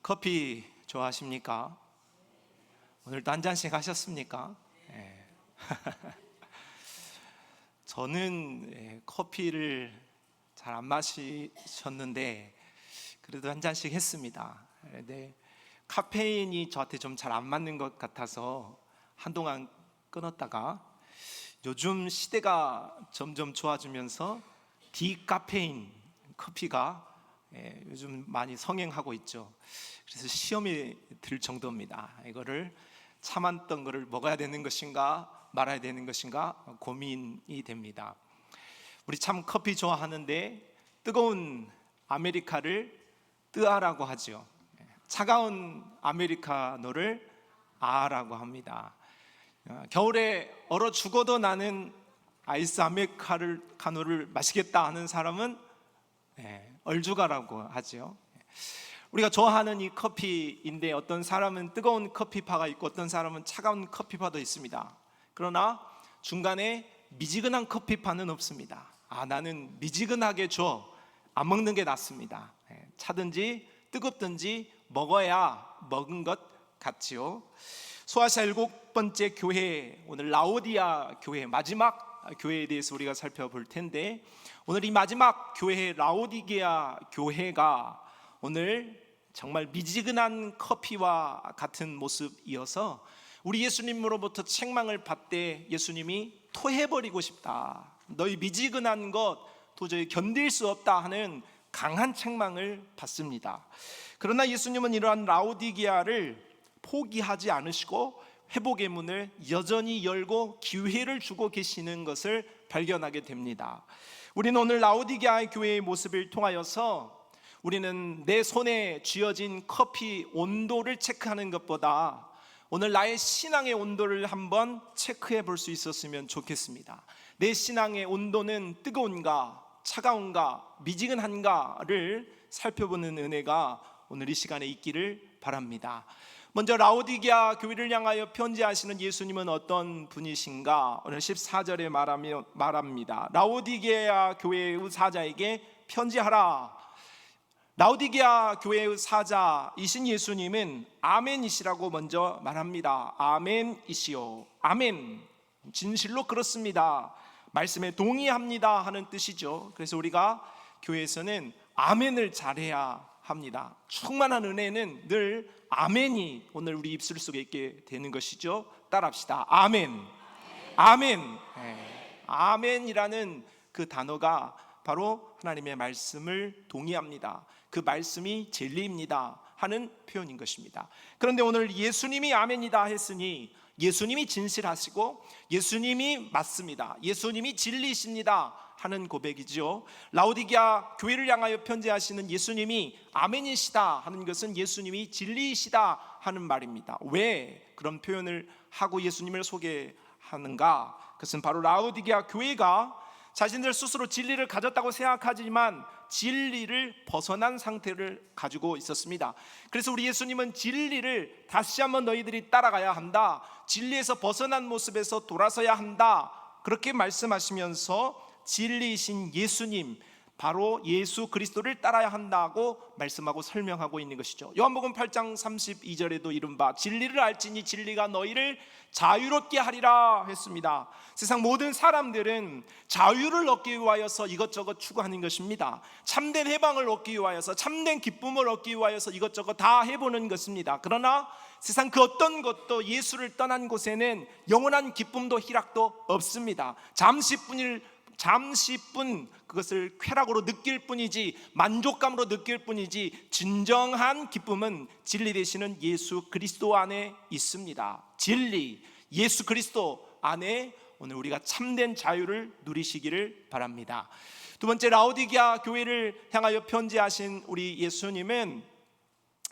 커피 좋아하십니까? 오늘도 한 잔씩 하셨습니까? 네. 저는 커피를 잘 안 마셨는데 그래도 한 잔씩 했습니다. 네. 카페인이 저한테 좀 잘 안 맞는 것 같아서 한동안 끊었다가 요즘 시대가 점점 좋아지면서 디카페인 커피가 요즘 많이 성행하고 있죠. 그래서 시험이 들 정도입니다. 이거를 참았던 거를 먹어야 되는 것인가 말아야 되는 것인가 고민이 됩니다. 우리 참 커피 좋아하는데 뜨거운 아메리카를 뜨아라고 하죠. 차가운 아메리카노를 아라고 합니다. 겨울에 얼어 죽어도 나는 아이스 아메리카노를 마시겠다 하는 사람은 얼죽아라고 하죠. 우리가 좋아하는 이 커피인데 어떤 사람은 뜨거운 커피파가 있고 어떤 사람은 차가운 커피파도 있습니다. 그러나 중간에 미지근한 커피파는 없습니다. 나는 미지근하게 줘, 안 먹는 게 낫습니다. 차든지 뜨겁든지 먹어야 먹은 것 같지요. 소아시아 7번째 교회, 오늘 라오디아 교회 마지막 교회에 대해서 우리가 살펴볼 텐데, 오늘 이 마지막 교회 라오디게아 교회가 오늘 정말 미지근한 커피와 같은 모습이어서 우리 예수님으로부터 책망을 받되 예수님이 토해버리고 싶다, 너희 미지근한 것 도저히 견딜 수 없다 하는 강한 책망을 받습니다. 그러나 예수님은 이러한 라오디게아를 포기하지 않으시고 회복의 문을 여전히 열고 기회를 주고 계시는 것을 발견하게 됩니다. 우리는 오늘 라오디게아 교회의 모습을 통하여서 우리는 내 손에 쥐어진 커피 온도를 체크하는 것보다 오늘 나의 신앙의 온도를 한번 체크해 볼 수 있었으면 좋겠습니다. 내 신앙의 온도는 뜨거운가, 차가운가, 미지근한가를 살펴보는 은혜가 오늘 이 시간에 있기를 바랍니다. 먼저 라오디게아 교회를 향하여 편지하시는 예수님은 어떤 분이신가? 오늘 14절에 말합니다. 라오디게아 교회의 사자에게 편지하라. 라오디게아 교회의 사자이신 예수님은 아멘이시라고 먼저 말합니다. 아멘이시오. 아멘, 진실로 그렇습니다, 말씀에 동의합니다 하는 뜻이죠. 그래서 우리가 교회에서는 아멘을 잘해야 합니다. 충만한 은혜는 늘 아멘이 오늘 우리 입술 속에 있게 되는 것이죠. 따라합시다. 아멘. 아멘. 아멘이라는 그 단어가 바로 하나님의 말씀을 동의합니다, 그 말씀이 진리입니다 하는 표현인 것입니다. 그런데 오늘 예수님이 아멘이다 했으니 예수님이 진실하시고 예수님이 맞습니다, 예수님이 진리이십니다 하는 고백이죠. 라오디게아 교회를 향하여 편지하시는 예수님이 아멘이시다 하는 것은 예수님이 진리이시다 하는 말입니다. 왜 그런 표현을 하고 예수님을 소개하는가? 그것은 바로 라오디게아 교회가 자신들 스스로 진리를 가졌다고 생각하지만 진리를 벗어난 상태를 가지고 있었습니다. 그래서 우리 예수님은 진리를 다시 한번 너희들이 따라가야 한다, 진리에서 벗어난 모습에서 돌아서야 한다, 그렇게 말씀하시면서 진리이신 예수님, 바로 예수 그리스도를 따라야 한다고 말씀하고 설명하고 있는 것이죠. 요한복음 8장 32절에도 이른바 진리를 알지니 진리가 너희를 자유롭게 하리라 했습니다. 세상 모든 사람들은 자유를 얻기 위하여서 이것저것 추구하는 것입니다. 참된 해방을 얻기 위하여서, 참된 기쁨을 얻기 위하여서 이것저것 다 해보는 것입니다. 그러나 세상 그 어떤 것도 예수를 떠난 곳에는 영원한 기쁨도 희락도 없습니다. 잠시뿐 그것을 쾌락으로 느낄 뿐이지, 만족감으로 느낄 뿐이지, 진정한 기쁨은 진리 되시는 예수 그리스도 안에 있습니다. 진리, 예수 그리스도 안에 오늘 우리가 참된 자유를 누리시기를 바랍니다. 두 번째, 라오디게아 교회를 향하여 편지하신 우리 예수님은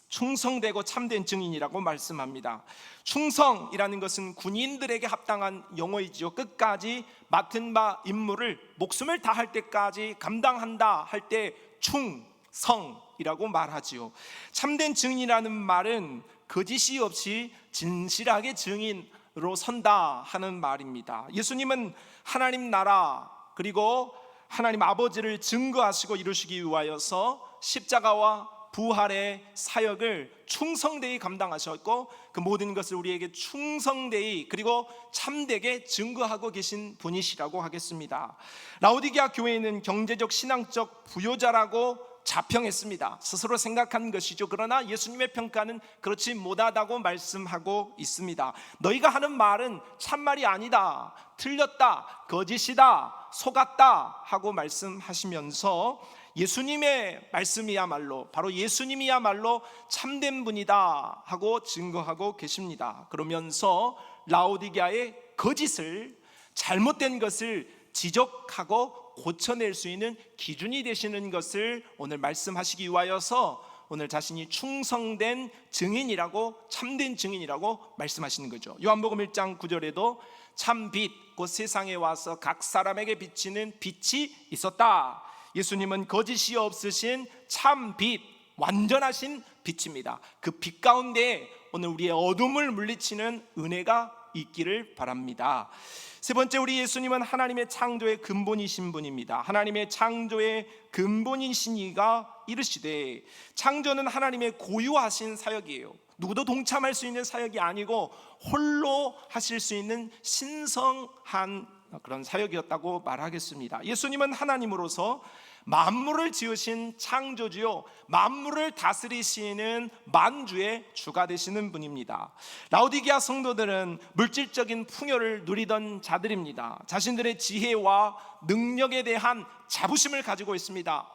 충성되고 참된 증인이라고 말씀합니다. 충성이라는 것은 군인들에게 합당한 용어이지요. 끝까지 맡은 바 임무를 목숨을 다할 때까지 감당한다 할 때 충성이라고 말하지요. 참된 증인이라는 말은 거짓이 없이 진실하게 증인으로 선다 하는 말입니다. 예수님은 하나님 나라 그리고 하나님 아버지를 증거하시고 이루시기 위하여서 십자가와 부활의 사역을 충성되이 감당하셨고 그 모든 것을 우리에게 충성되이 그리고 참되게 증거하고 계신 분이시라고 하겠습니다. 라오디게아 교회는 경제적 신앙적 부요자라고 자평했습니다. 스스로 생각한 것이죠. 그러나 예수님의 평가는 그렇지 못하다고 말씀하고 있습니다. 너희가 하는 말은 참말이 아니다, 틀렸다, 거짓이다, 속았다 하고 말씀하시면서 예수님의 말씀이야말로 바로 예수님이야말로 참된 분이다 하고 증거하고 계십니다. 그러면서 라오디게아의 거짓을, 잘못된 것을 지적하고 고쳐낼 수 있는 기준이 되시는 것을 오늘 말씀하시기 위하여서 오늘 자신이 충성된 증인이라고, 참된 증인이라고 말씀하시는 거죠. 요한복음 1장 9절에도 참 빛, 곧 세상에 와서 각 사람에게 비치는 빛이 있었다. 예수님은 거짓이 없으신 참 빛, 완전하신 빛입니다. 그 빛 가운데 오늘 우리의 어둠을 물리치는 은혜가 있기를 바랍니다. 세 번째, 우리 예수님은 하나님의 창조의 근본이신 분입니다. 하나님의 창조의 근본이신 이가 이르시되, 창조는 하나님의 고유하신 사역이에요. 누구도 동참할 수 있는 사역이 아니고 홀로 하실 수 있는 신성한 그런 사역이었다고 말하겠습니다. 예수님은 하나님으로서 만물을 지으신 창조주요, 만물을 다스리시는 만주의 주가 되시는 분입니다. 라오디게아 성도들은 물질적인 풍요를 누리던 자들입니다. 자신들의 지혜와 능력에 대한 자부심을 가지고 있습니다.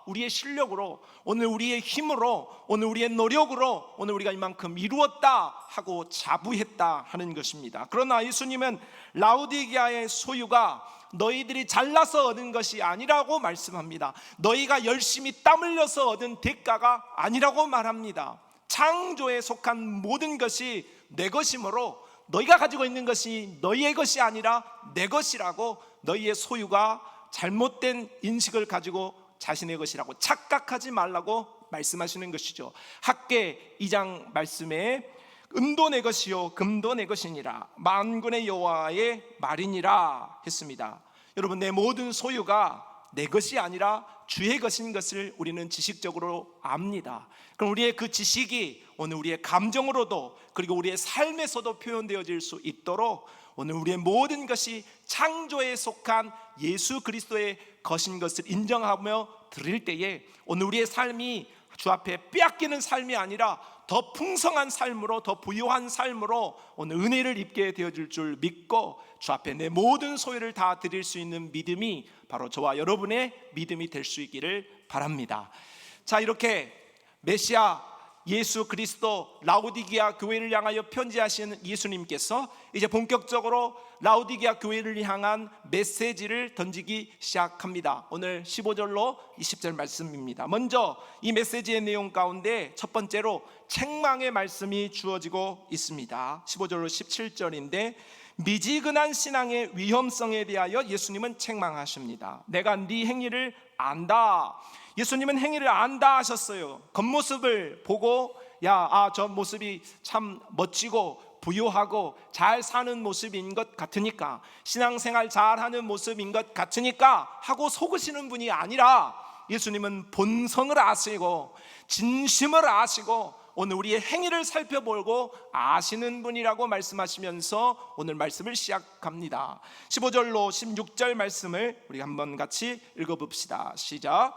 우리의 실력으로, 오늘 우리의 힘으로, 오늘 우리의 노력으로 오늘 우리가 이만큼 이루었다 하고 자부했다 하는 것입니다. 그러나 예수님은 라오디게아의 소유가 너희들이 잘나서 얻은 것이 아니라고 말씀합니다. 너희가 열심히 땀 흘려서 얻은 대가가 아니라고 말합니다. 창조에 속한 모든 것이 내 것이므로 너희가 가지고 있는 것이 너희의 것이 아니라 내 것이라고, 너희의 소유가 잘못된 인식을 가지고 자신의 것이라고 착각하지 말라고 말씀하시는 것이죠. 학개 2장 말씀에 은도 내 것이요 금도 내 것이니라, 만군의 여호와의 말이니라 했습니다. 여러분, 내 모든 소유가 내 것이 아니라 주의 것인 것을 우리는 지식적으로 압니다. 그럼 우리의 그 지식이 오늘 우리의 감정으로도 그리고 우리의 삶에서도 표현되어질 수 있도록 오늘 우리의 모든 것이 창조에 속한 예수 그리스도의 것인 것을 인정하며 드릴 때에 오늘 우리의 삶이 주 앞에 빼앗기는 삶이 아니라 더 풍성한 삶으로, 더 부유한 삶으로 오늘 은혜를 입게 되어질 줄 믿고 주 앞에 내 모든 소유를 다 드릴 수 있는 믿음이 바로 저와 여러분의 믿음이 될 수 있기를 바랍니다. 자, 이렇게 메시아 예수 그리스도 라오디게아 교회를 향하여 편지하시는 예수님께서 이제 본격적으로 라오디게아 교회를 향한 메시지를 던지기 시작합니다. 오늘 15절로 20절 말씀입니다. 먼저 이 메시지의 내용 가운데 첫 번째로 책망의 말씀이 주어지고 있습니다. 15절로 17절인데 미지근한 신앙의 위험성에 대하여 예수님은 책망하십니다. 내가 네 행위를 안다. 예수님은 행위를 안다 하셨어요. 겉모습을 보고 저 모습이 참 멋지고 부유하고 잘 사는 모습인 것 같으니까, 신앙생활 잘하는 모습인 것 같으니까 하고 속으시는 분이 아니라 예수님은 본성을 아시고 진심을 아시고 오늘 우리의 행위를 살펴보고 아시는 분이라고 말씀하시면서 오늘 말씀을 시작합니다. 15절로 16절 말씀을 우리 한번 같이 읽어봅시다. 시작.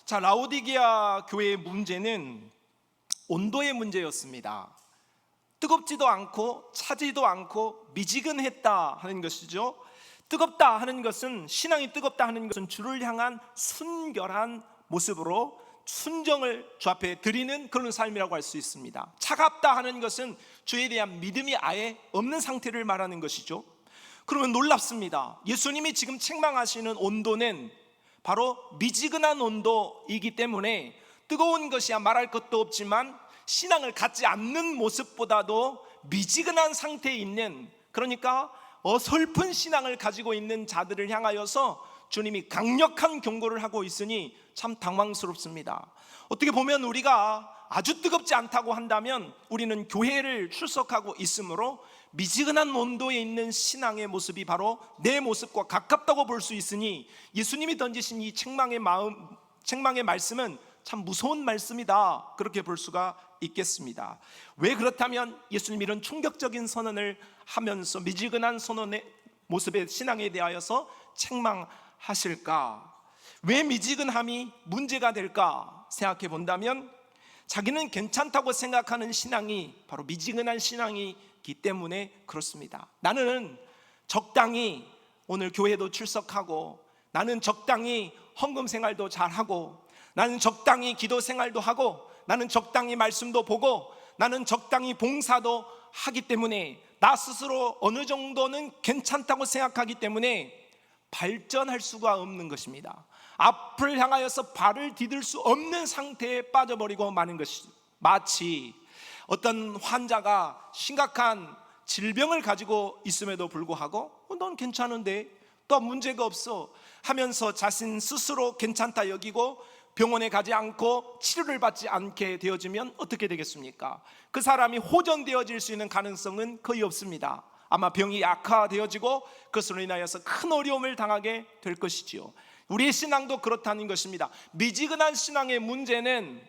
자, 라오디게아 교회의 문제는 온도의 문제였습니다. 뜨겁지도 않고 차지도 않고 미지근했다 하는 것이죠. 뜨겁다 하는 것은, 신앙이 뜨겁다 하는 것은 주를 향한 순결한 모습으로 순정을 주 앞에 드리는 그런 삶이라고 할 수 있습니다. 차갑다 하는 것은 주에 대한 믿음이 아예 없는 상태를 말하는 것이죠. 그러면 놀랍습니다. 예수님이 지금 책망하시는 온도는 바로 미지근한 온도이기 때문에 뜨거운 것이야 말할 것도 없지만 신앙을 갖지 않는 모습보다도 미지근한 상태에 있는, 그러니까 어설픈 신앙을 가지고 있는 자들을 향하여서 주님이 강력한 경고를 하고 있으니 참 당황스럽습니다. 어떻게 보면 우리가 아주 뜨겁지 않다고 한다면 우리는 교회를 출석하고 있으므로 미지근한 온도에 있는 신앙의 모습이 바로 내 모습과 가깝다고 볼 수 있으니 예수님이 던지신 이 책망의 말씀은 참 무서운 말씀이다, 그렇게 볼 수가 있겠습니다. 왜 그렇다면 예수님이 이런 충격적인 선언을 하면서 미지근한 선언의 모습의 신앙에 대하여서 책망하실까? 왜 미지근함이 문제가 될까 생각해 본다면 자기는 괜찮다고 생각하는 신앙이 바로 미지근한 신앙이기 때문에 그렇습니다. 나는 적당히 오늘 교회도 출석하고, 나는 적당히 헌금 생활도 잘하고, 나는 적당히 기도 생활도 하고, 나는 적당히 말씀도 보고, 나는 적당히 봉사도 하기 때문에 나 스스로 어느 정도는 괜찮다고 생각하기 때문에 발전할 수가 없는 것입니다. 앞을 향하여서 발을 디딜 수 없는 상태에 빠져버리고 마는 것이죠. 마치 어떤 환자가 심각한 질병을 가지고 있음에도 불구하고 넌 괜찮은데, 또 문제가 없어 하면서 자신 스스로 괜찮다 여기고 병원에 가지 않고 치료를 받지 않게 되어지면 어떻게 되겠습니까? 그 사람이 호전되어질 수 있는 가능성은 거의 없습니다. 아마 병이 악화되어지고 그것으로 인하여서 큰 어려움을 당하게 될 것이지요. 우리의 신앙도 그렇다는 것입니다. 미지근한 신앙의 문제는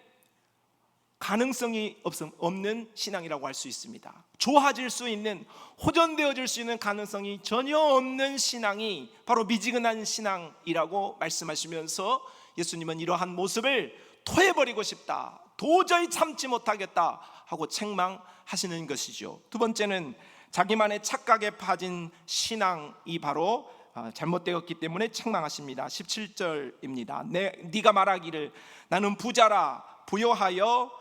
가능성이 없는 신앙이라고 할 수 있습니다. 좋아질 수 있는, 호전되어질 수 있는 가능성이 전혀 없는 신앙이 바로 미지근한 신앙이라고 말씀하시면서 예수님은 이러한 모습을 토해버리고 싶다, 도저히 참지 못하겠다 하고 책망하시는 것이죠. 두 번째는 자기만의 착각에 빠진 신앙이 바로 잘못되었기 때문에 책망하십니다. 17절입니다. 네가 말하기를 나는 부자라 부요하여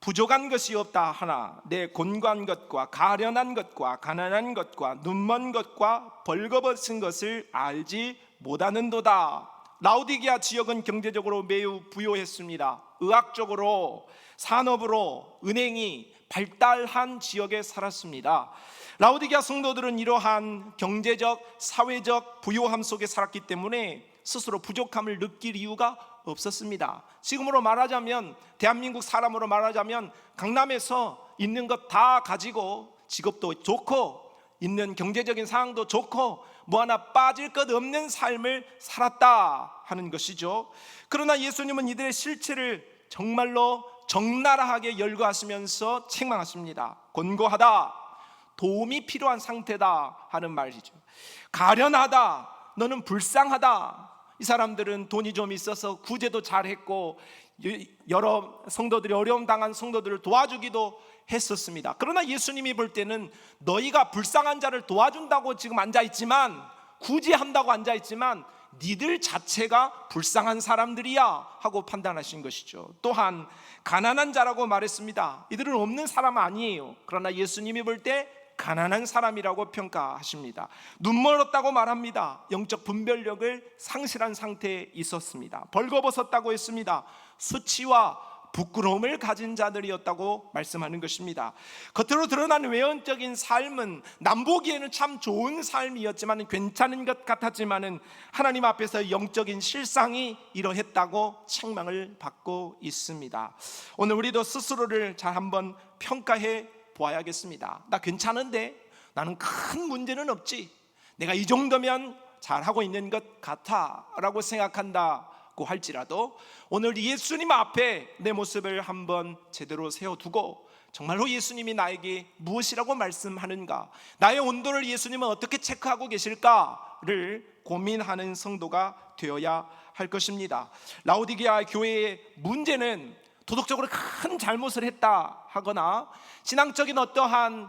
부족한 것이 없다 하나 내 곤고한 것과 가련한 것과 가난한 것과 눈먼 것과 벌거벗은 것을 알지 못하는도다. 라오디게아 지역은 경제적으로 매우 부유했습니다. 의학적으로, 산업으로, 은행이 발달한 지역에 살았습니다. 라오디게아 성도들은 이러한 경제적, 사회적 부유함 속에 살았기 때문에 스스로 부족함을 느낄 이유가 없었습니다. 지금으로 말하자면, 대한민국 사람으로 말하자면 강남에서 있는 것 다 가지고 직업도 좋고 있는 경제적인 상황도 좋고 뭐 하나 빠질 것 없는 삶을 살았다 하는 것이죠. 그러나 예수님은 이들의 실체를 정말로 적나라하게 열거하시면서 책망하십니다. 곤고하다, 도움이 필요한 상태다 하는 말이죠. 가련하다, 너는 불쌍하다. 이 사람들은 돈이 좀 있어서 구제도 잘했고 여러 성도들이 어려움 당한 성도들을 도와주기도 했었습니다. 그러나 예수님이 볼 때는 너희가 불쌍한 자를 도와준다고 지금 앉아있지만, 구제한다고 앉아있지만 니들 자체가 불쌍한 사람들이야 하고 판단하신 것이죠. 또한 가난한 자라고 말했습니다. 이들은 없는 사람 아니에요. 그러나 예수님이 볼 때 가난한 사람이라고 평가하십니다. 눈멀었다고 말합니다. 영적 분별력을 상실한 상태에 있었습니다. 벌거벗었다고 했습니다. 수치와 부끄러움을 가진 자들이었다고 말씀하는 것입니다. 겉으로 드러난 외연적인 삶은 남보기에는 참 좋은 삶이었지만, 괜찮은 것 같았지만 하나님 앞에서 영적인 실상이 이러했다고 책망을 받고 있습니다. 오늘 우리도 스스로를 잘 한번 평가해 보아야겠습니다. 나 괜찮은데, 나는 큰 문제는 없지, 내가 이 정도면 잘하고 있는 것 같아 라고 생각한다고 할지라도 오늘 예수님 앞에 내 모습을 한번 제대로 세워두고 정말로 예수님이 나에게 무엇이라고 말씀하는가, 나의 온도를 예수님은 어떻게 체크하고 계실까를 고민하는 성도가 되어야 할 것입니다. 라오디게아 교회의 문제는 도덕적으로 큰 잘못을 했다 하거나 신앙적인 어떠한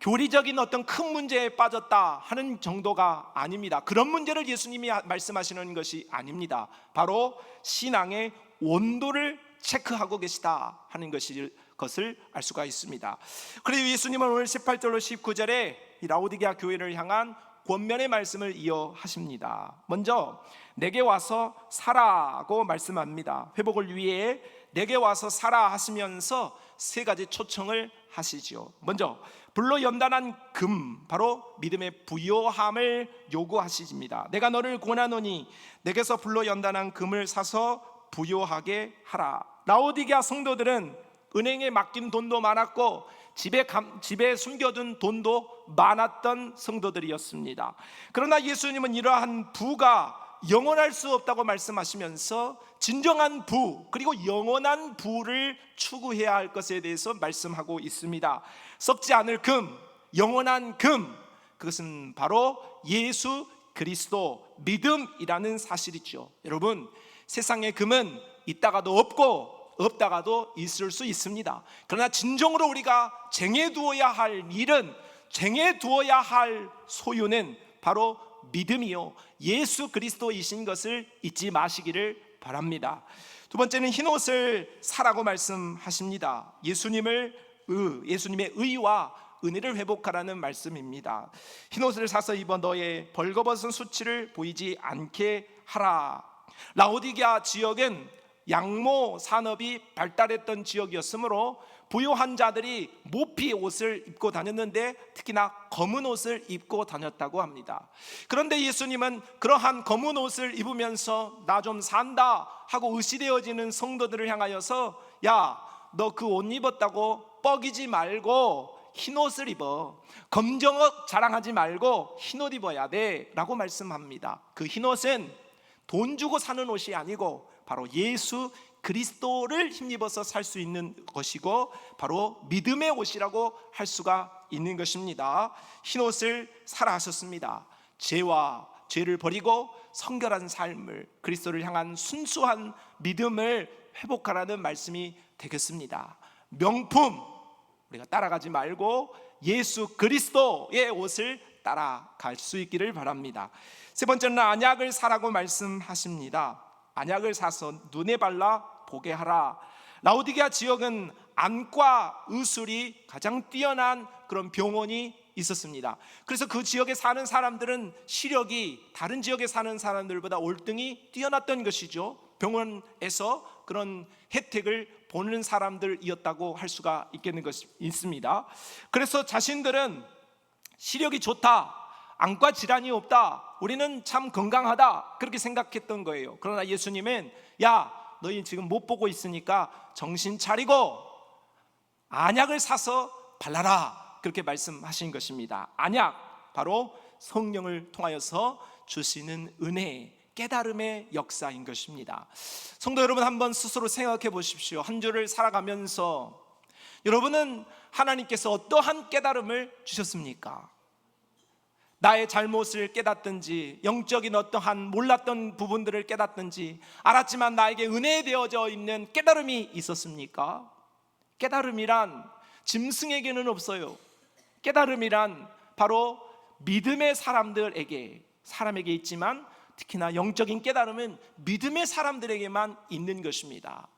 교리적인 어떤 큰 문제에 빠졌다 하는 정도가 아닙니다. 그런 문제를 예수님이 말씀하시는 것이 아닙니다. 바로 신앙의 온도를 체크하고 계시다 하는 것을 알 수가 있습니다. 그래서 예수님은 오늘 18절로 19절에 이 라오디게아 교회를 향한 권면의 말씀을 이어하십니다. 먼저 내게 와서 사라고 말씀합니다. 회복을 위해 내게 와서 사라 하시면서 세 가지 초청을 하시지요. 먼저 불로 연단한 금, 바로 믿음의 부요함을 요구하십니다. 내가 너를 권하노니 내게서 불로 연단한 금을 사서 부요하게 하라. 라오디게아 성도들은 은행에 맡긴 돈도 많았고 집에 숨겨둔 돈도 많았던 성도들이었습니다. 그러나 예수님은 이러한 부가 영원할 수 없다고 말씀하시면서 진정한 부, 그리고 영원한 부를 추구해야 할 것에 대해서 말씀하고 있습니다. 썩지 않을 금, 영원한 금, 그것은 바로 예수 그리스도 믿음이라는 사실이죠. 여러분, 세상의 금은 있다가도 없고 없다가도 있을 수 있습니다. 그러나 진정으로 우리가 쟁여두어야 할 일은, 쟁여두어야 할 소유는 바로 믿음이요, 예수 그리스도이신 것을 잊지 마시기를 바랍니다. 두 번째는 흰옷을 사라고 말씀하십니다. 예수님의 의와 은혜를 회복하라는 말씀입니다. 흰옷을 사서 입어 너의 벌거벗은 수치를 보이지 않게 하라. 라오디게아 지역은 양모 산업이 발달했던 지역이었으므로 부유한 자들이 모피 옷을 입고 다녔는데 특히나 검은 옷을 입고 다녔다고 합니다. 그런데 예수님은 그러한 검은 옷을 입으면서 나 좀 산다 하고 의시되어지는 성도들을 향하여서, 야, 너 그 옷 입었다고 뻐기지 말고 흰옷을 입어. 검정옷 자랑하지 말고 흰옷 입어야 돼 라고 말씀합니다. 그 흰옷은 돈 주고 사는 옷이 아니고 바로 예수 그리스도를 힘입어서 살 수 있는 것이고 바로 믿음의 옷이라고 할 수가 있는 것입니다. 흰옷을 사라 하셨습니다. 죄를 버리고 성결한 삶을, 그리스도를 향한 순수한 믿음을 회복하라는 말씀이 되겠습니다. 명품, 우리가 따라가지 말고 예수 그리스도의 옷을 따라갈 수 있기를 바랍니다. 세 번째는 안약을 사라고 말씀하십니다. 안약을 사서 눈에 발라 보게 하라. 라오디게아 지역은 안과 의술이 가장 뛰어난 그런 병원이 있었습니다. 그래서 그 지역에 사는 사람들은 시력이 다른 지역에 사는 사람들보다 월등히 뛰어났던 것이죠. 병원에서 그런 혜택을 보는 사람들이었다고 할 수가 있습니다. 그래서 자신들은 시력이 좋다, 안과 질환이 없다, 우리는 참 건강하다, 그렇게 생각했던 거예요. 그러나 예수님은, 야, 너희 지금 못 보고 있으니까 정신 차리고 안약을 사서 발라라, 그렇게 말씀하신 것입니다. 안약, 바로 성령을 통하여서 주시는 은혜, 깨달음의 역사인 것입니다. 성도 여러분, 한번 스스로 생각해 보십시오. 한 주를 살아가면서 여러분은 하나님께서 어떠한 깨달음을 주셨습니까? 나의 잘못을 깨닫든지, 영적인 어떠한 몰랐던 부분들을 깨닫든지, 알았지만 나에게 은혜되어져 있는 깨달음이 있었습니까? 깨달음이란 짐승에게는 없어요. 깨달음이란 바로 믿음의 사람에게 있지만, 특히나 영적인 깨달음은 믿음의 사람들에게만 있는 것입니다.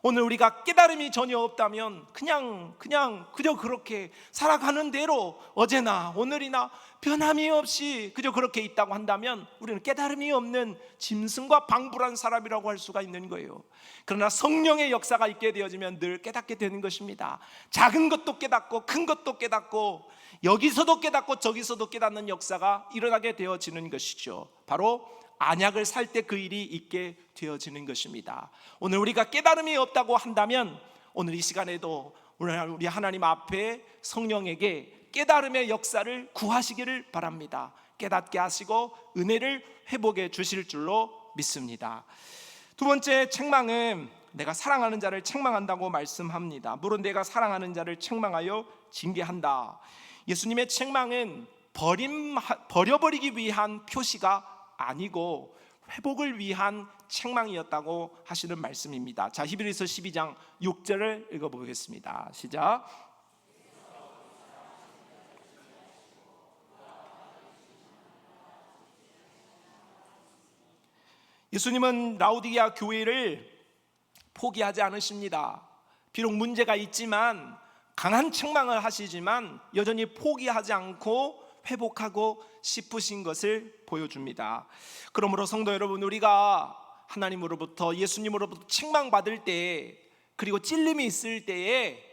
오늘 우리가 깨달음이 전혀 없다면 그저 그렇게 살아가는 대로 어제나 오늘이나 변함이 없이 그저 그렇게 있다고 한다면 우리는 깨달음이 없는 짐승과 방불한 사람이라고 할 수가 있는 거예요. 그러나 성령의 역사가 있게 되어지면 늘 깨닫게 되는 것입니다. 작은 것도 깨닫고 큰 것도 깨닫고 여기서도 깨닫고 저기서도 깨닫는 역사가 일어나게 되어지는 것이죠. 바로 안약을 살 때 그 일이 있게 되어지는 것입니다. 오늘 우리가 깨달음이 없다고 한다면 오늘 이 시간에도 우리 하나님 앞에 성령에게 깨달음의 역사를 구하시기를 바랍니다. 깨닫게 하시고 은혜를 회복해 주실 줄로 믿습니다. 두 번째, 책망은 내가 사랑하는 자를 책망한다고 말씀합니다. 물론 내가 사랑하는 자를 책망하여 징계한다. 예수님의 책망은 버려버리기 위한 표시가 아니고 회복을 위한 책망이었다고 하시는 말씀입니다. 자, 히브리서 12장 6절을 읽어보겠습니다. 시작. 예수님은 라오디게아 교회를 포기하지 않으십니다. 비록 문제가 있지만, 강한 책망을 하시지만 여전히 포기하지 않고 회복하고 싶으신 것을 보여줍니다. 그러므로 성도 여러분, 우리가 하나님으로부터, 예수님으로부터 책망받을 때, 그리고 찔림이 있을 때에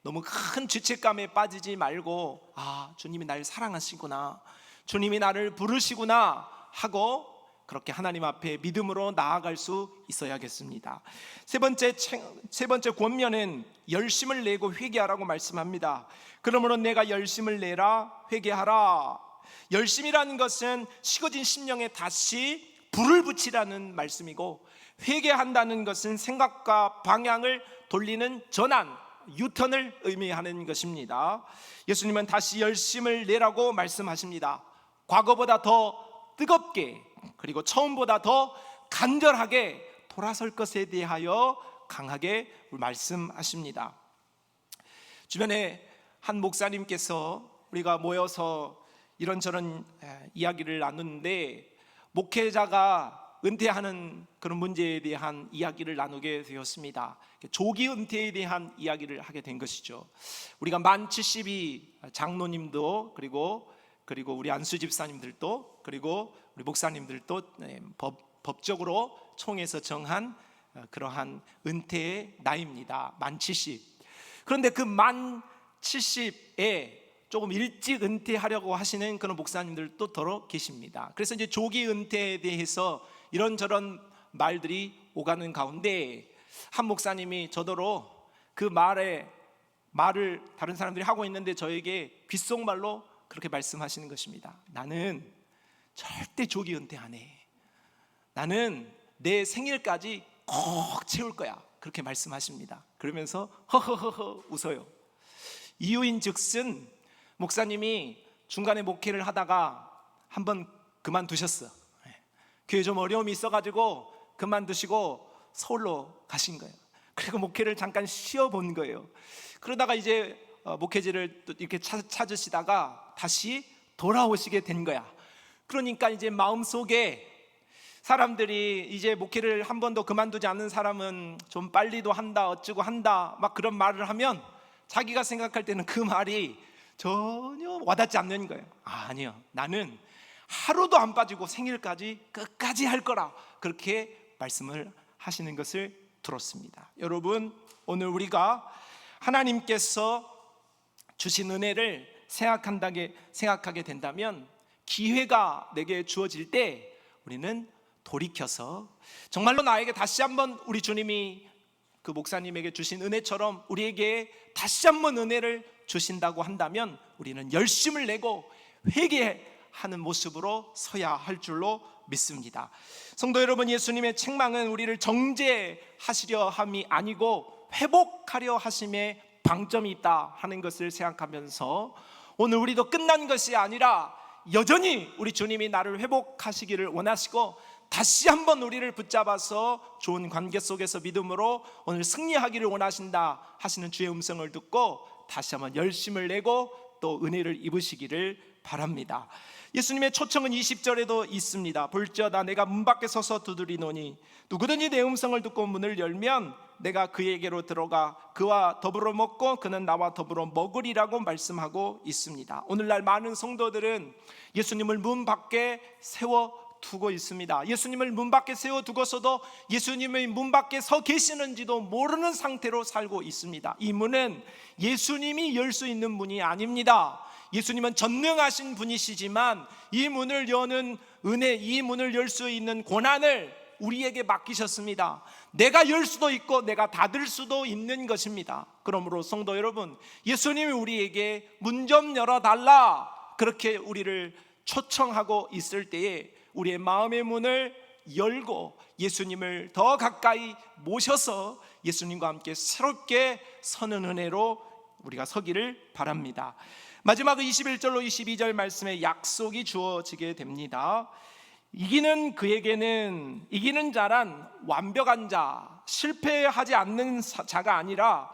너무 큰 죄책감에 빠지지 말고, 주님이 나를 사랑하시구나, 주님이 나를 부르시구나 하고 그렇게 하나님 앞에 믿음으로 나아갈 수 있어야겠습니다. 세 번째 권면은 열심을 내고 회개하라고 말씀합니다. 그러므로 내가 열심을 내라, 회개하라. 열심이라는 것은 식어진 심령에 다시 불을 붙이라는 말씀이고, 회개한다는 것은 생각과 방향을 돌리는 전환, 유턴을 의미하는 것입니다. 예수님은 다시 열심을 내라고 말씀하십니다. 과거보다 더 뜨겁게, 그리고 처음보다 더 간절하게 돌아설 것에 대하여 강하게 말씀하십니다. 주변에 한 목사님께서 우리가 모여서 이런저런 이야기를 나누는데, 목회자가 은퇴하는 그런 문제에 대한 이야기를 나누게 되었습니다. 조기 은퇴에 대한 이야기를 하게 된 것이죠. 우리가 만 70이 장로님도, 그리고 우리 안수 집사님들도, 그리고 우리 목사님들도 법적으로 총회에서 정한 그러한 은퇴의 나이입니다. 만 70. 그런데 그 만 70에 조금 일찍 은퇴하려고 하시는 그런 목사님들도 더러 계십니다. 그래서 이제 조기 은퇴에 대해서 이런저런 말들이 오가는 가운데, 한 목사님이 저더러 그 말을 다른 사람들이 하고 있는데 저에게 귓속말로 그렇게 말씀하시는 것입니다. 나는 절대 조기 은퇴 안 해. 나는 내 생일까지 꼭 채울 거야. 그렇게 말씀하십니다. 그러면서 허허허허 웃어요. 이유인즉슨 목사님이 중간에 목회를 하다가 한번 그만두셨어. 교회에 좀 어려움이 있어가지고 그만두시고 서울로 가신 거예요. 그리고 목회를 잠깐 쉬어본 거예요. 그러다가 이제 목회지를 또 이렇게 찾으시다가 다시 돌아오시게 된 거야. 그러니까 이제 마음속에 사람들이 이제 목회를 한 번도 그만두지 않는 사람은 좀 빨리도 한다, 어쩌고 한다, 막 그런 말을 하면 자기가 생각할 때는 그 말이 전혀 와닿지 않는 거예요. 아니요, 나는 하루도 안 빠지고 생일까지 끝까지 할 거라, 그렇게 말씀을 하시는 것을 들었습니다. 여러분, 오늘 우리가 하나님께서 주신 은혜를 생각하게 된다면, 기회가 내게 주어질 때 우리는 돌이켜서 정말로 나에게 다시 한번 우리 주님이 그 목사님에게 주신 은혜처럼 우리에게 다시 한번 은혜를 주신다고 한다면, 우리는 열심을 내고 회개하는 모습으로 서야 할 줄로 믿습니다. 성도 여러분, 예수님의 책망은 우리를 정죄하시려 함이 아니고 회복하려 하심에 방점이 있다 하는 것을 생각하면서, 오늘 우리도 끝난 것이 아니라 여전히 우리 주님이 나를 회복하시기를 원하시고, 다시 한번 우리를 붙잡아서 좋은 관계 속에서 믿음으로 오늘 승리하기를 원하신다 하시는 주의 음성을 듣고 다시 한번 열심을 내고 또 은혜를 입으시기를 바랍니다. 예수님의 초청은 20절에도 있습니다. 볼지어다 내가 문 밖에 서서 두드리노니 누구든지 내 음성을 듣고 문을 열면 내가 그에게로 들어가 그와 더불어 먹고 그는 나와 더불어 먹으리라고 말씀하고 있습니다. 오늘날 많은 성도들은 예수님을 문 밖에 세워두고 있습니다. 예수님을 문 밖에 세워두고서도 예수님의 문 밖에 서 계시는지도 모르는 상태로 살고 있습니다. 이 문은 예수님이 열 수 있는 문이 아닙니다. 예수님은 전능하신 분이시지만 이 문을 여는 은혜, 이 문을 열 수 있는 권한을 우리에게 맡기셨습니다. 내가 열 수도 있고 내가 닫을 수도 있는 것입니다. 그러므로 성도 여러분, 예수님이 우리에게 문 좀 열어달라 그렇게 우리를 초청하고 있을 때에 우리의 마음의 문을 열고 예수님을 더 가까이 모셔서 예수님과 함께 새롭게 서는 은혜로 우리가 서기를 바랍니다. 마지막 21절로 22절 말씀에 약속이 주어지게 됩니다. 이기는 그에게는, 이기는 자란 완벽한 자, 실패하지 않는 자가 아니라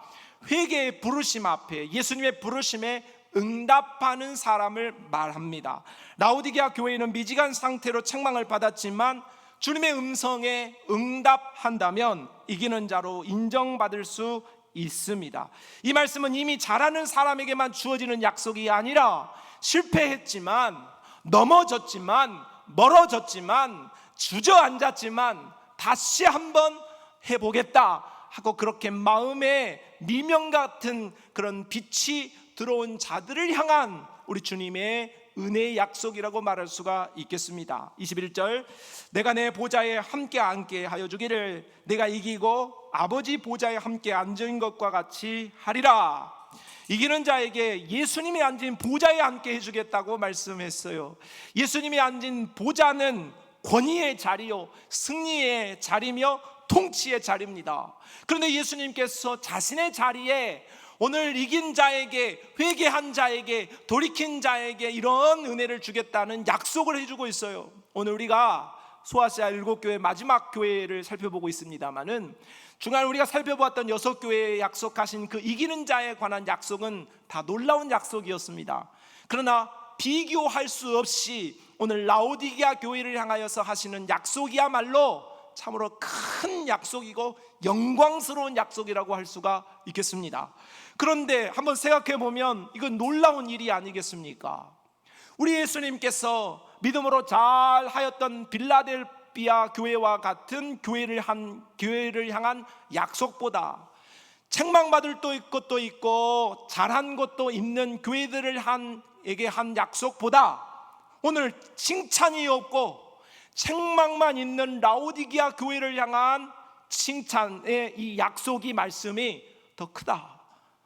회개의 부르심 앞에, 예수님의 부르심에 응답하는 사람을 말합니다. 라오디게아 교회는 미지간 상태로 책망을 받았지만 주님의 음성에 응답한다면 이기는 자로 인정받을 수 있습니다. 이 말씀은 이미 잘하는 사람에게만 주어지는 약속이 아니라 실패했지만, 넘어졌지만, 멀어졌지만, 주저앉았지만 다시 한번 해보겠다 하고 그렇게 마음에 미명 같은 그런 빛이 들어온 자들을 향한 우리 주님의 은혜의 약속이라고 말할 수가 있겠습니다. 21절, 내가 내 보좌에 함께 앉게 하여 주기를 내가 이기고 아버지 보좌에 함께 앉은 것과 같이 하리라. 이기는 자에게 예수님이 앉은 보좌에 앉게 해주겠다고 말씀했어요. 예수님이 앉은 보좌는 권위의 자리요, 승리의 자리며 통치의 자리입니다. 그런데 예수님께서 자신의 자리에 오늘 이긴 자에게, 회개한 자에게, 돌이킨 자에게 이런 은혜를 주겠다는 약속을 해주고 있어요. 오늘 우리가 소아시아 7교회 마지막 교회를 살펴보고 있습니다만은 중간 우리가 살펴보았던 6교회에 약속하신 그 이기는 자에 관한 약속은 다 놀라운 약속이었습니다. 그러나 비교할 수 없이 오늘 라오디게아 교회를 향하여서 하시는 약속이야말로 참으로 큰 약속이고 영광스러운 약속이라고 할 수가 있겠습니다. 그런데 한번 생각해 보면 이건 놀라운 일이 아니겠습니까? 우리 예수님께서 믿음으로 잘 하였던 빌라델비아 교회와 같은 교회를 향한 약속보다 책망받을 것도 있고 잘한 것도 있는 교회들을 에게 한 약속보다 오늘 칭찬이 없고 책망만 있는 라오디게아 교회를 향한 칭찬의 이 약속이 말씀이 더 크다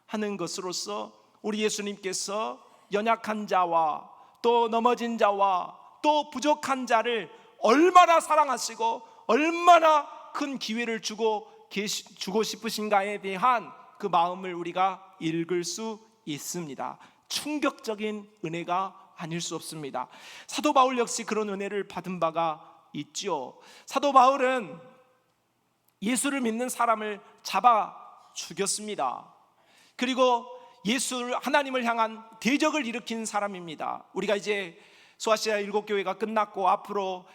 하는 것으로서 우리 예수님께서 연약한 자와 또 넘어진 자와 또 부족한 자를 얼마나 사랑하시고 얼마나 큰 기회를 주고 싶으신가에 대한 그 마음을 우리가 읽을 수 있습니다. 충격적인 은혜가 아닐 수 없습니다. 사도 바울 역시 그런 은혜를 받은 바가 있죠. 사도 바울은 예수를 믿는 사람을 잡아 죽였습니다. 그리고 하나님을 향한 대적을 일으킨 사람입니다. 우리가 이제 소아시아 7교회가 끝났고 앞으로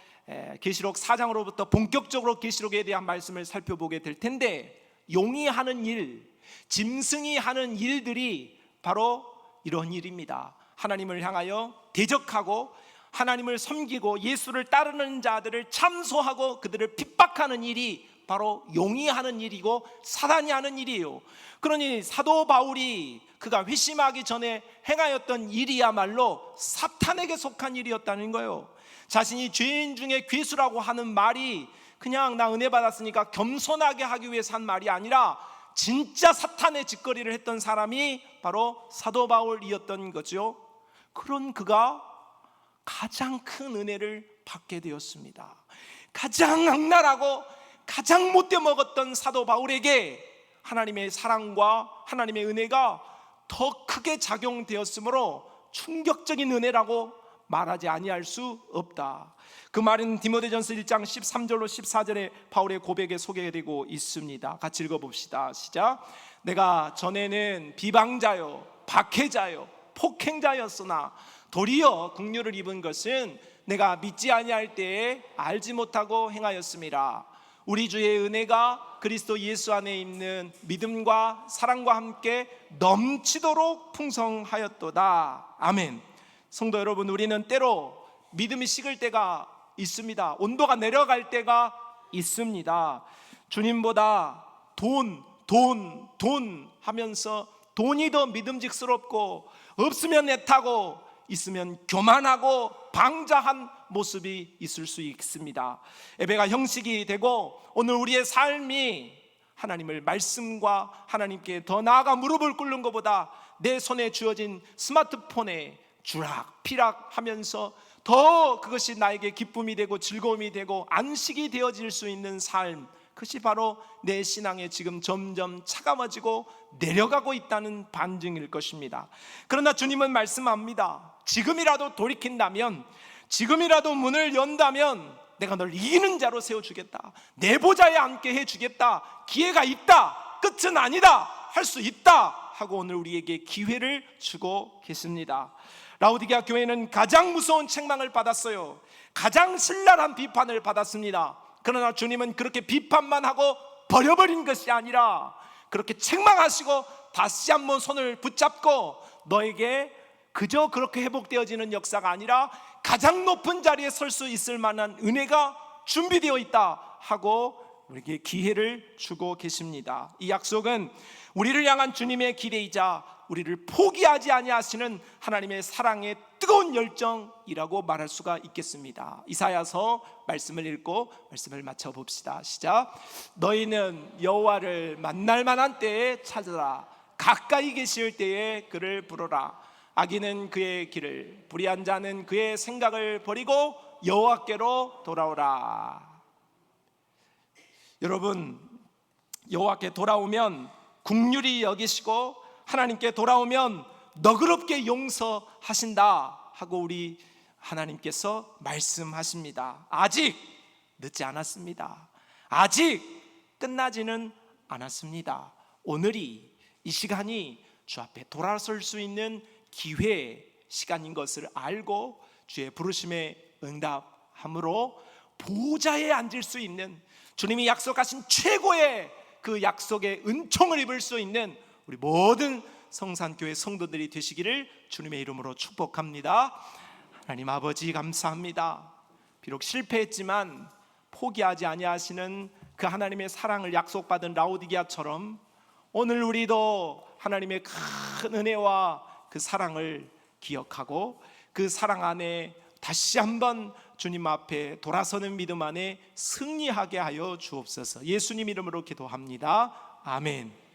계시록 4장으로부터 본격적으로 계시록에 대한 말씀을 살펴보게 될 텐데, 용이 하는 일, 짐승이 하는 일들이 바로 이런 일입니다. 하나님을 향하여 대적하고 하나님을 섬기고 예수를 따르는 자들을 참소하고 그들을 핍박하는 일이 바로 용이 하는 일이고 사단이 하는 일이에요. 그러니 사도 바울이 그가 회심하기 전에 행하였던 일이야말로 사탄에게 속한 일이었다는 거예요. 자신이 죄인 중에 괴수라고 하는 말이 그냥 나 은혜 받았으니까 겸손하게 하기 위해서 한 말이 아니라 진짜 사탄의 짓거리를 했던 사람이 바로 사도 바울이었던 거죠. 그런 그가 가장 큰 은혜를 받게 되었습니다. 가장 악랄하고 가장 못돼 먹었던 사도 바울에게 하나님의 사랑과 하나님의 은혜가 더 크게 작용되었으므로 충격적인 은혜라고 말하지 아니할 수 없다. 그 말은 디모데전서 1장 13절로 14절에 바울의 고백에 소개되고 있습니다. 같이 읽어봅시다. 시작. 내가 전에는 비방자요 박해자요 폭행자였으나 도리어 긍휼을 입은 것은 내가 믿지 아니할 때에 알지 못하고 행하였음이라. 우리 주의 은혜가 그리스도 예수 안에 있는 믿음과 사랑과 함께 넘치도록 풍성하였도다. 아멘. 성도 여러분, 우리는 때로 믿음이 식을 때가 있습니다. 온도가 내려갈 때가 있습니다. 주님보다 돈 하면서 돈이 더 믿음직스럽고 없으면 애타고 있으면 교만하고 방자한 모습이 있을 수 있습니다. 예배가 형식이 되고 오늘 우리의 삶이 하나님을 말씀과 하나님께 더 나아가 무릎을 꿇는 것보다 내 손에 쥐어진 스마트폰에 주락피락 하면서 더 그것이 나에게 기쁨이 되고 즐거움이 되고 안식이 되어질 수 있는 삶, 그것이 바로 내 신앙에 지금 점점 차가워지고 내려가고 있다는 반증일 것입니다. 그러나 주님은 말씀합니다. 지금이라도 돌이킨다면, 지금이라도 문을 연다면 내가 널 이기는 자로 세워주겠다. 내 보좌에 앉게 해주겠다. 기회가 있다. 끝은 아니다. 할 수 있다 하고 오늘 우리에게 기회를 주고 계십니다. 라오디게아 교회는 가장 무서운 책망을 받았어요. 가장 신랄한 비판을 받았습니다. 그러나 주님은 그렇게 비판만 하고 버려버린 것이 아니라 그렇게 책망하시고 다시 한번 손을 붙잡고 너에게 그저 그렇게 회복되어지는 역사가 아니라 가장 높은 자리에 설 수 있을 만한 은혜가 준비되어 있다 하고 우리에게 기회를 주고 계십니다. 이 약속은 우리를 향한 주님의 기대이자 우리를 포기하지 아니하시는 하나님의 사랑의 뜨거운 뜨거운 열정이라고 말할 수가 있겠습니다. 이사야서 말씀을 읽고 말씀을 마쳐 봅시다. 시작. 너희는 여호와를 만날 만한 때에 찾으라. 가까이 계실 때에 그를 부르라. 악인은 그의 길을, 불의한 자는 그의 생각을 버리고 여호와께로 돌아오라. 여러분, 여호와께 돌아오면 긍휼히 여기시고 하나님께 돌아오면 너그럽게 용서하신다 하고 우리 하나님께서 말씀하십니다. 아직 늦지 않았습니다. 아직 끝나지는 않았습니다. 오늘이, 이 시간이 주 앞에 돌아설 수 있는 기회 시간인 것을 알고 주의 부르심에 응답함으로 보좌에 앉을 수 있는, 주님이 약속하신 최고의 그 약속의 은총을 입을 수 있는 우리 모든 성산교회 성도들이 되시기를 주님의 이름으로 축복합니다. 하나님 아버지, 감사합니다. 비록 실패했지만 포기하지 아니하시는 그 하나님의 사랑을 약속받은 라오디게아처럼 오늘 우리도 하나님의 큰 은혜와 그 사랑을 기억하고 그 사랑 안에 다시 한번 주님 앞에 돌아서는 믿음 안에 승리하게 하여 주옵소서. 예수님 이름으로 기도합니다. 아멘.